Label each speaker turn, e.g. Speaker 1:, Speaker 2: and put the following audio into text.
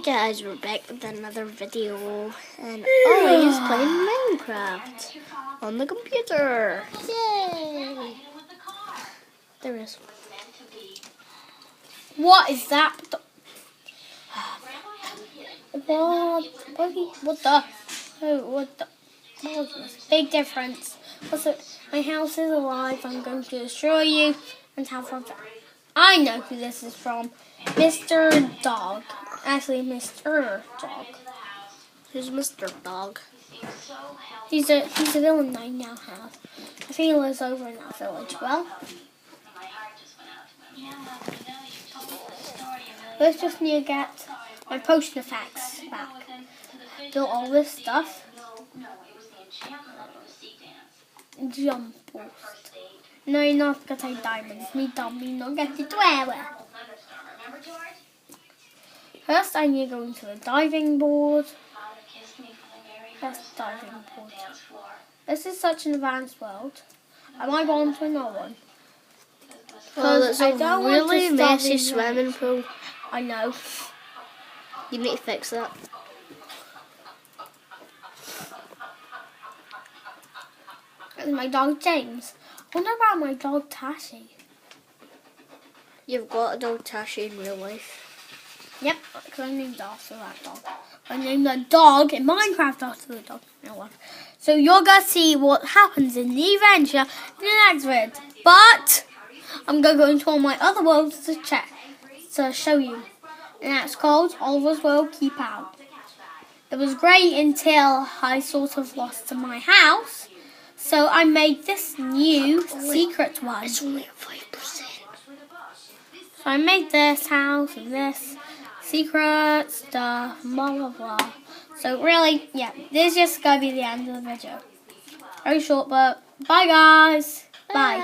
Speaker 1: Guys, we're back with another video, and always playing Minecraft on the computer. Yay! There is. What is that? What the? What is this? Big difference. What's it? My house is alive. I'm going to destroy you and have fun. I know who this is from. Mr. Dog. Actually, Mr. Dog. Who's Mr. Dog? He's a villain I now have. I think he lives over in that village. Well, let's just need to get my potion effects back. Built all this stuff. Jump boost. No, you're not gonna take diamonds. Me not get it where. First, I need to go into the diving board. First diving board. This is such an advanced world. I might go on to another one. Well, it's a really messy swimming pool.
Speaker 2: I know.
Speaker 1: You need to fix that.
Speaker 2: And my dog James. I wonder about my dog Tashi.
Speaker 1: You've got a dog Tashi in real life.
Speaker 2: Yep, because I named after that dog. I named the dog in Minecraft after the dog in real life. So you're going to see what happens in the adventure in the next vid. But I'm going to go into all my other worlds to show you. And that's called Oliver's World Keep Out. It was great until I sort of lost to my house. So I made this new secret one.
Speaker 1: It's only at 5%.
Speaker 2: So I made this house and this secret stuff, blah blah blah. So really, yeah, this is just gonna be the end of the video. Very short, but bye guys. Bye.